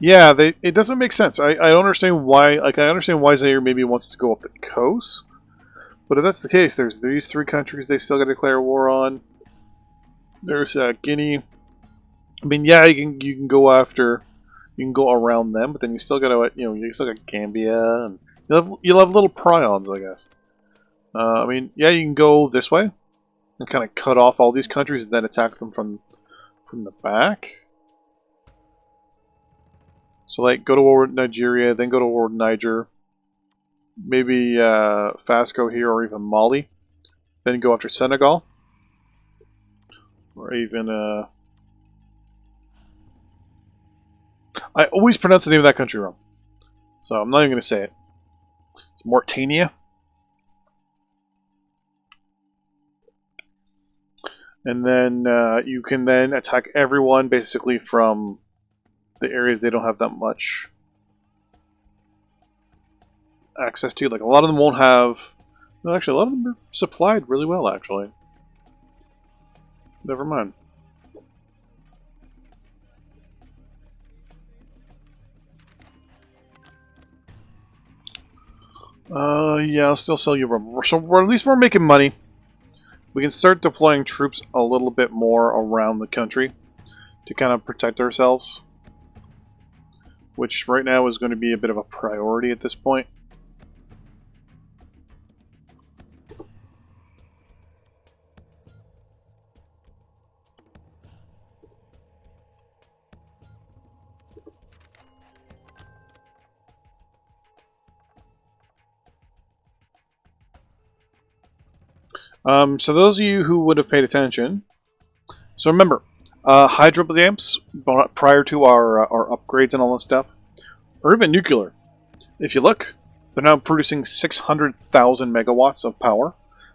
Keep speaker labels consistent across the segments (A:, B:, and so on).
A: Yeah, it doesn't make sense. I don't understand why. Like, I understand why Zaire maybe wants to go up the coast, but if that's the case, there's these three countries they still got to declare war on. There's Guinea. I mean, yeah, you can go after, you can go around them, but then you still got to, you still got Gambia, and you'll have little prions, I guess. I mean, yeah, you can go this way and kind of cut off all these countries and then attack them from the back. So, like, go to war with Nigeria, then go to war with Niger. Maybe Fasco here, or even Mali. Then go after Senegal. Or even... I always pronounce the name of that country wrong. So I'm not even going to say it. It's Mauritania. And then you can then attack everyone basically from the areas they don't have that much access to. Like, a lot of them won't have... No, actually, a lot of them are supplied really well, actually. Never mind. Yeah, I'll still sell you rubber. So at least we're making money. We can start deploying troops a little bit more around the country to kind of protect ourselves, which right now is going to be a bit of a priority at this point. So those of you who would have paid attention, so remember, hydro dams prior to our upgrades and all that stuff, or even nuclear. If you look, they're now producing 600,000 megawatts of power.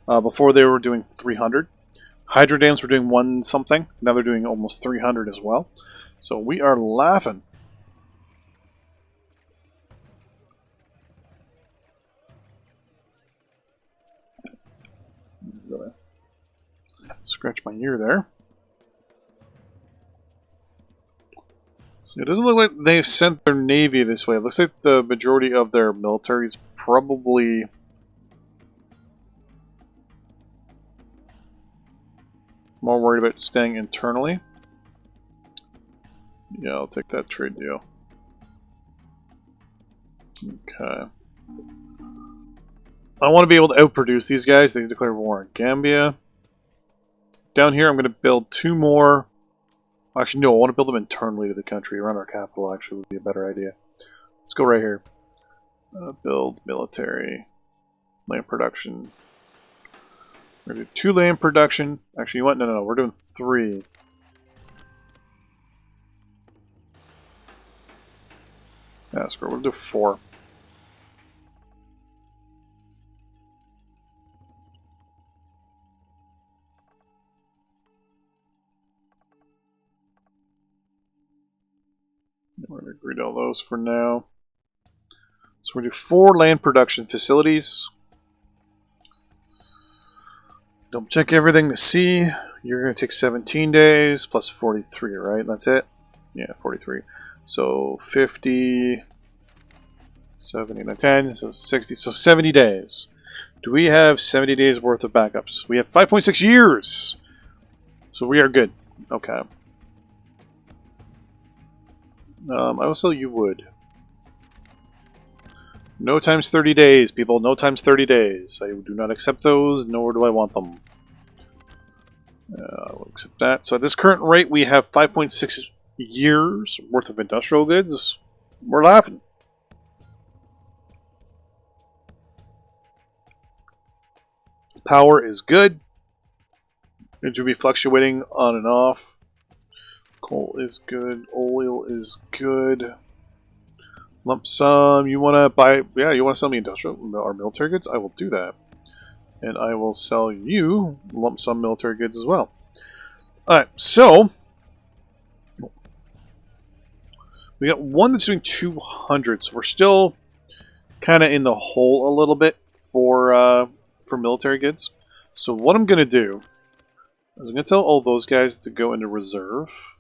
A: Before they were doing 300. Hydro dams were doing one something. Now they're doing almost 300 as well. So we are laughing. Scratch my ear there. It doesn't look like they've sent their navy this way. It looks like the majority of their military is probably more worried about staying internally. Yeah, I'll take that trade deal. Okay. I want to be able to outproduce these guys. They declare war on Gambia. Down here, I'm going to build two more. Actually, no, I want to build them internally to the country. Around our capital, actually, would be a better idea. Let's go right here. Build military. Land production. We're going to do 2 land production. Actually, you want? No, we're doing 3. Yeah, screw it. We'll do 4. We're going to agree to all those for now. So we're going to do 4 land production facilities. Double check everything to see. You're going to take 17 days plus 43, right? That's it? Yeah, 43. So 50, 70, and 10, so 60. So 70 days. Do we have 70 days worth of backups? We have 5.6 years! So we are good. Okay. I will sell you wood. No times 30 days, people. No times 30 days. I do not accept those, nor do I want them. I will accept that. So at this current rate, we have 5.6 years worth of industrial goods. We're laughing. Power is good. It should be fluctuating on and off. Coal is good. Oil is good. Lump sum. You want to buy... Yeah, you want to sell me industrial or military goods? I will do that. And I will sell you lump sum military goods as well. Alright, so... we got one that's doing 200, so we're still kind of in the hole a little bit for military goods. So what I'm going to do is I'm going to tell all those guys to go into reserve.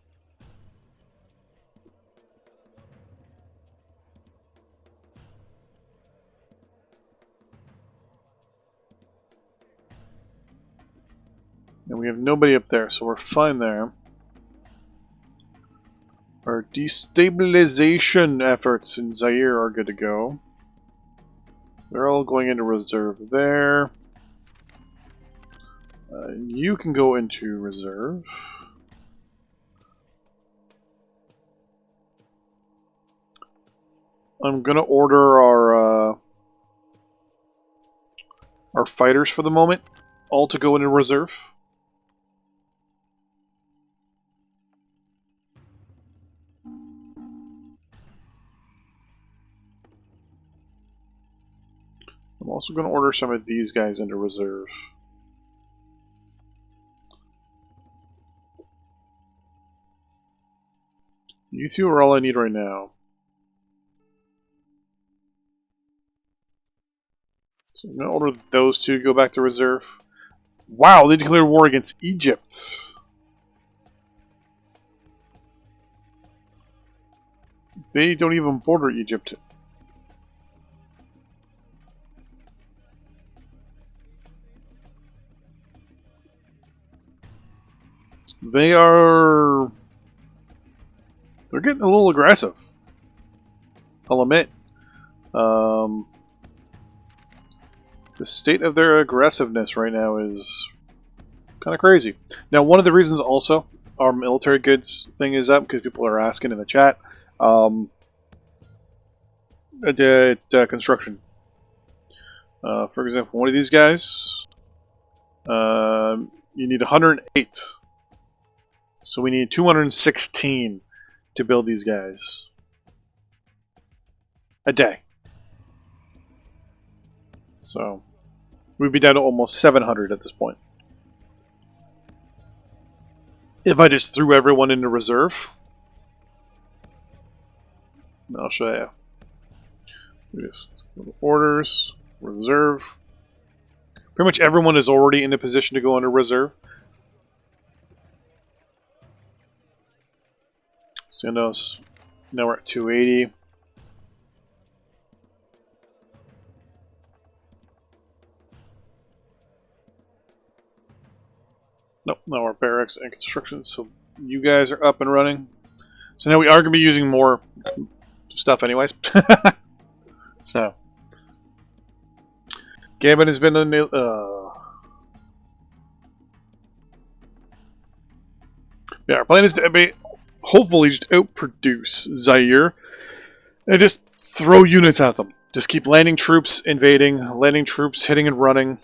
A: And we have nobody up there, so we're fine there. Our destabilization efforts in Zaire are good to go. So they're all going into reserve there. You can go into reserve. I'm gonna order our fighters for the moment, all to go into reserve. I'm also going to order some of these guys into reserve. You two are all I need right now. So I'm going to order those two to go back to reserve. Wow, they declared war against Egypt. They don't even border Egypt. They are... They're getting a little aggressive. I'll admit. The state of their aggressiveness right now is kind of crazy. Now, one of the reasons also our military goods thing is up, because people are asking in the chat, construction. For example, one of these guys, you need 108. So we need 216 to build these guys. A day. So we'd be down to almost 700 at this point. If I just threw everyone into reserve, I'll show you. We just go to orders, reserve. Pretty much everyone is already in a position to go into reserve. So now we're at 280. Nope, now we're barracks and construction, so you guys are up and running. So now we are going to be using more stuff anyways. So. Gambit has been yeah, our plan is to hopefully just outproduce Zaire and just throw units at them. Just keep landing troops, invading, landing troops, hitting and running.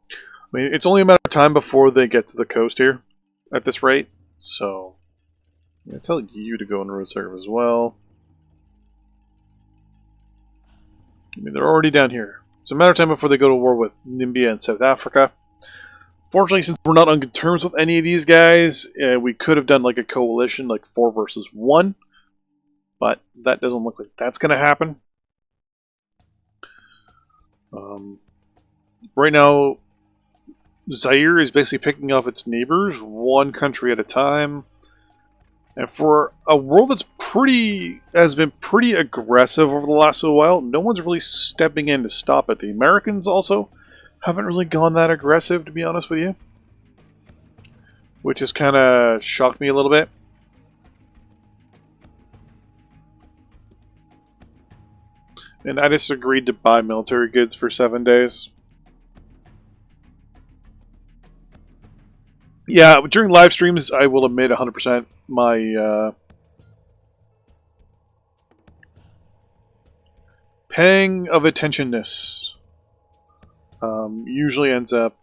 A: I mean, it's only a matter of time before they get to the coast here at this rate, so I'm going to tell you to go into reserve as well. I mean, they're already down here. It's a matter of time before they go to war with Namibia and South Africa. Fortunately, since we're not on good terms with any of these guys, we could have done like a coalition, like 4 versus 1. But that doesn't look like that's going to happen. Right now, Zaire is basically picking off its neighbors, one country at a time. And for a world has been pretty aggressive over the last little while, no one's really stepping in to stop it. The Americans also haven't really gone that aggressive, to be honest with you. Which has kind of shocked me a little bit. And I just agreed to buy military goods for 7 days. Yeah, during live streams, I will admit 100% my pang of attentionness usually ends up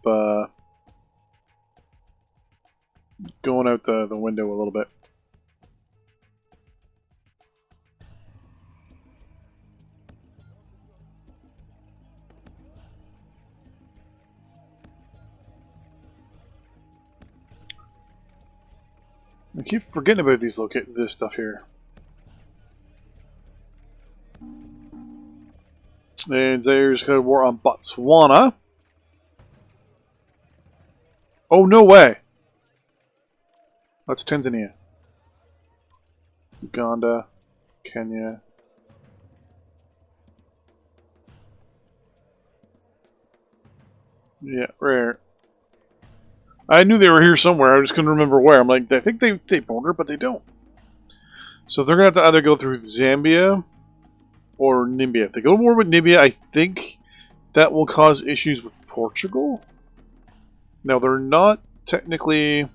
A: going out the window a little bit. I keep forgetting about this stuff here. And Zaire's got a war on Botswana. Oh, no way. That's Tanzania. Uganda. Kenya. Yeah, rare. I knew they were here somewhere. I just couldn't remember where. I'm like, I think they border, but they don't. So they're going to have to either go through Zambia or Namibia. If they go to war with Namibia, I think that will cause issues with Portugal. Now, they're not technically...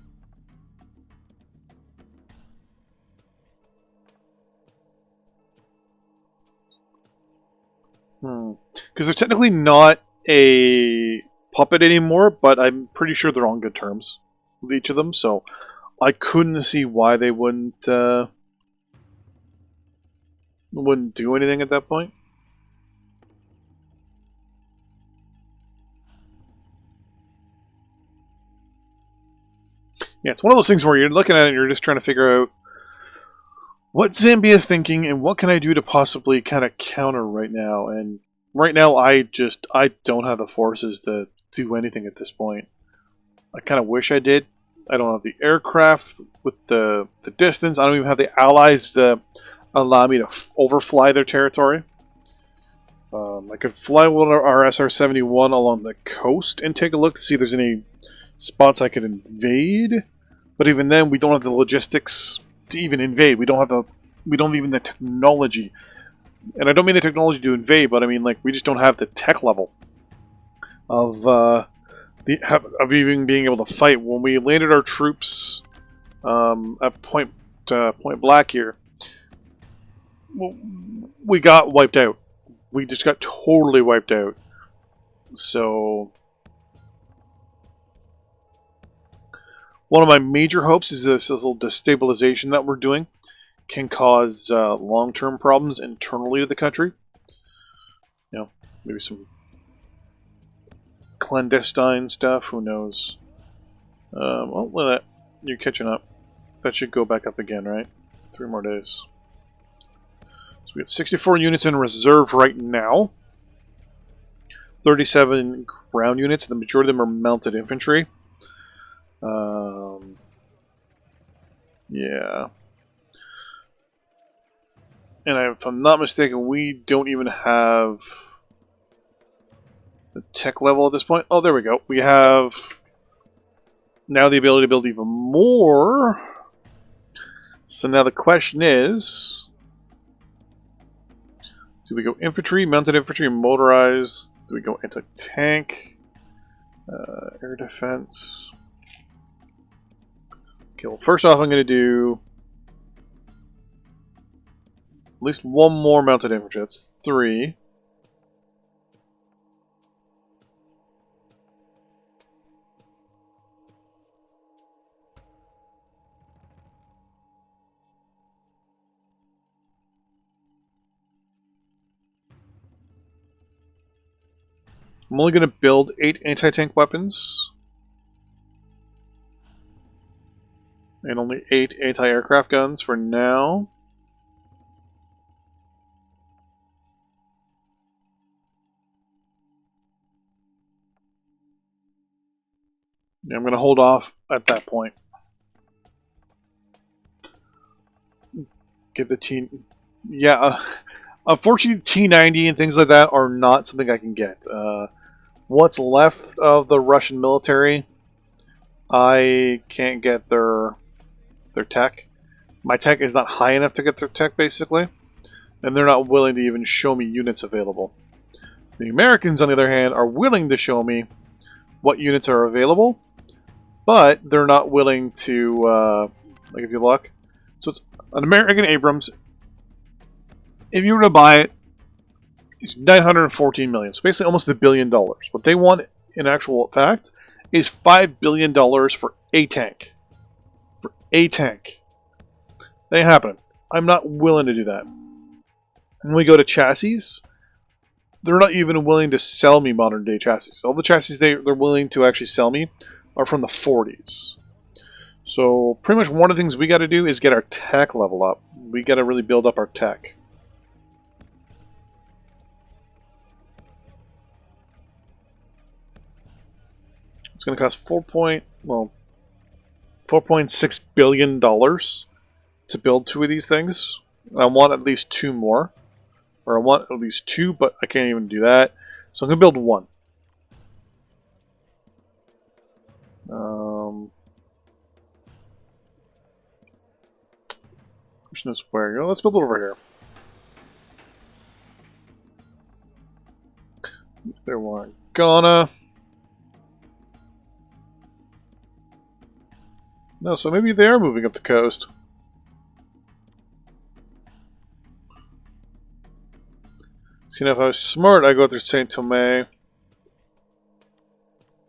A: Because they're technically not a puppet anymore, but I'm pretty sure they're on good terms with each of them, so I couldn't see why they wouldn't do anything at that point. Yeah, it's one of those things where you're looking at it and you're just trying to figure out what's Zambia thinking and what can I do to possibly kind of counter right now. And right now, I don't have the forces to do anything at this point. I kind of wish I did. I don't have the aircraft with the distance. I don't even have the allies to allow me to overfly their territory. I could fly with our SR-71 along the coast and take a look to see if there's any spots I could invade. But even then, we don't have the logistics to even invade. We don't even the technology. And I don't mean the technology to invade, but I mean like we just don't have the tech level of even being able to fight. When we landed our troops at Point Black here, we got wiped out. We just got totally wiped out. So one of my major hopes is this little destabilization that we're doing can cause long-term problems internally to the country. You know, maybe some clandestine stuff. Who knows? Well, look at that. You're catching up. That should go back up again, right? 3 more days. So we got 64 units in reserve right now. 37 ground units. The majority of them are mounted infantry. Yeah. And if I'm not mistaken, we don't even have the tech level at this point. Oh, there we go. We have now the ability to build even more. So now the question is, do we go infantry, mounted infantry, motorized? Do we go anti-tank, air defense? Okay, well, first off, I'm going to do at least one more mounted infantry. That's 3. I'm only going to build 8 anti-tank weapons. And only 8 anti-aircraft guns for now. Yeah, I'm going to hold off at that point. Get the T... Yeah, unfortunately, T-90 and things like that are not something I can get. What's left of the Russian military, I can't get their tech. My tech is not high enough to get their tech, basically. And they're not willing to even show me units available. The Americans, on the other hand, are willing to show me what units are available, but they're not willing to, like, if you look. So it's an American Abrams. If you were to buy it, it's $914 million. So basically almost $1 billion. What they want, in actual fact, is $5 billion for a tank. For a tank. That ain't happening. I'm not willing to do that. When we go to chassis, they're not even willing to sell me modern day chassis. All the chassis they're willing to actually sell me are from the 40s. So pretty much one of the things we got to do is get our tech level up. We got to really build up our tech. It's going to cost $4.6 billion to build 2 of these things. I want at least 2 more. Or I want at least 2, but I can't even do that. So I'm going to build 1. Pushing this where? You know, let's build over here. There we're gonna. No, so maybe they are moving up the coast. See, now if I was smart, I'd go through Saint Tomé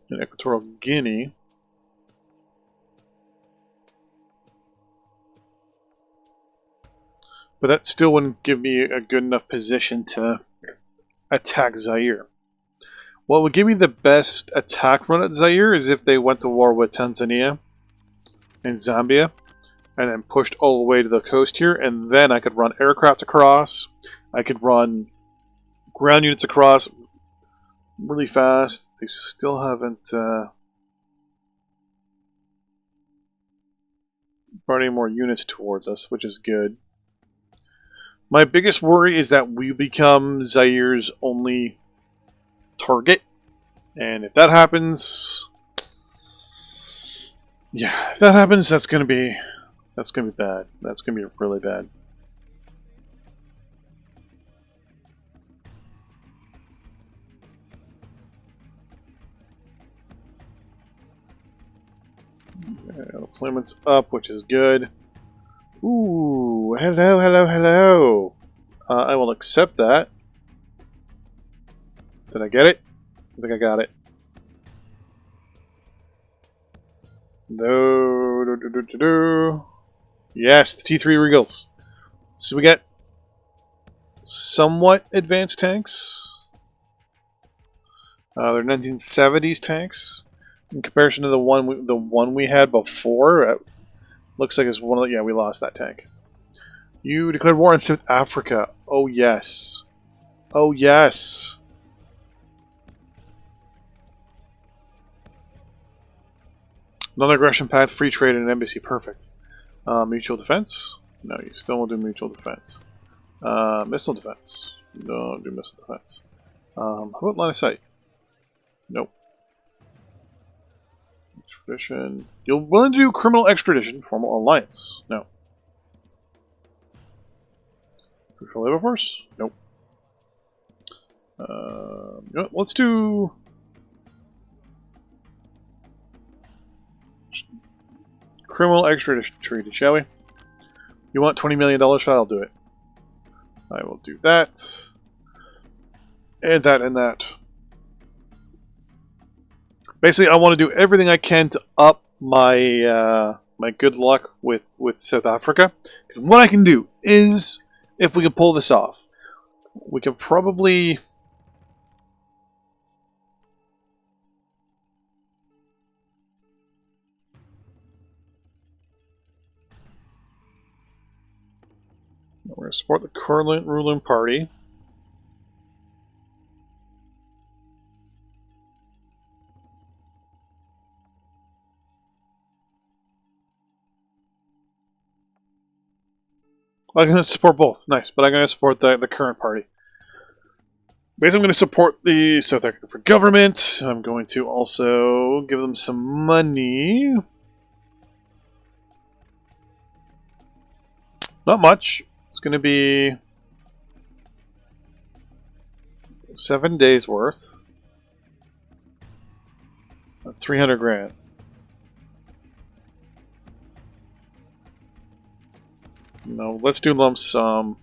A: and Equatorial Guinea. But that still wouldn't give me a good enough position to attack Zaire. What would give me the best attack run at Zaire is if they went to war with Tanzania and Zambia, and then pushed all the way to the coast here, and then I could run aircraft across, I could run ground units across really fast. They still haven't brought any more units towards us, which is good. My biggest worry is that we become Zaire's only target, and if that happens, yeah, if that happens, that's gonna be bad. That's gonna be really bad. Deployment's up, which is good. Ooh, hello, hello, hello. I will accept that. Did I get it? I think I got it. No. Yes, the T3 Regals. So we get somewhat advanced tanks. They're 1970s tanks. In comparison to the one we had before, looks like it's one of the, yeah, we lost that tank. You declared war on South Africa. Oh yes. Oh yes. Non-aggression pact, free trade, and an embassy. Perfect. Mutual defense? No, you still won't do mutual defense. Missile defense? Don't do missile defense. How about line of sight? Nope. Extradition. You're willing to do criminal extradition, formal alliance? No. Crucial labor force? Nope. You know what? Let's do criminal extradition treaty, shall we? You want $20 million for that? I'll do it. I will do that. And that and that. Basically, I want to do everything I can to up my my good luck with South Africa. Because what I can do is, if we can pull this off, we can probably... We're going to support the current ruling party. I'm going to support both. Nice, but I'm going to support the current party. Basically, I'm going to support the South African government. I'm going to also give them some money. Not much. It's going to be 7 days worth. 300 grand. No, let's do lump sum.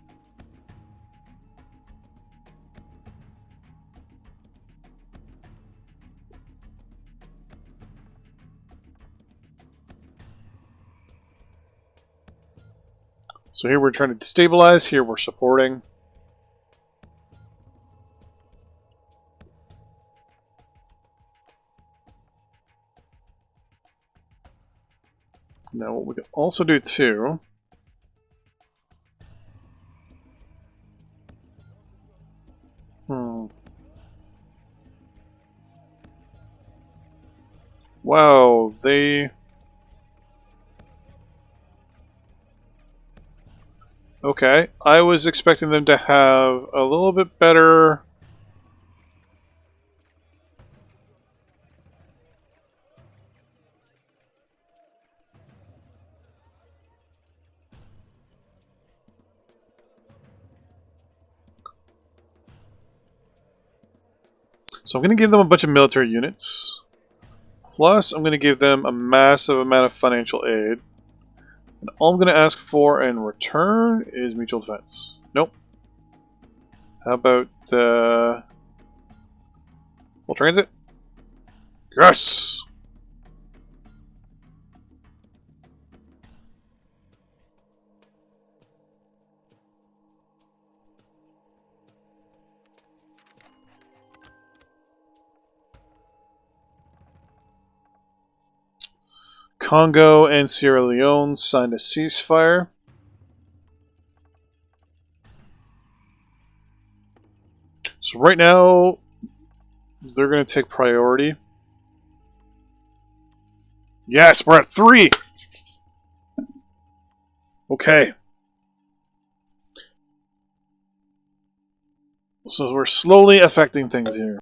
A: So here we're trying to stabilize, here we're supporting. Now what we can also do too... Wow, they... Okay, I was expecting them to have a little bit better... So I'm going to give them a bunch of military units. Plus, I'm going to give them a massive amount of financial aid. And all I'm going to ask for in return is mutual defense. Nope. How about full transit? Yes! Congo and Sierra Leone signed a ceasefire. So right now, they're going to take priority. Yes, we're at 3! Okay. So we're slowly affecting things here.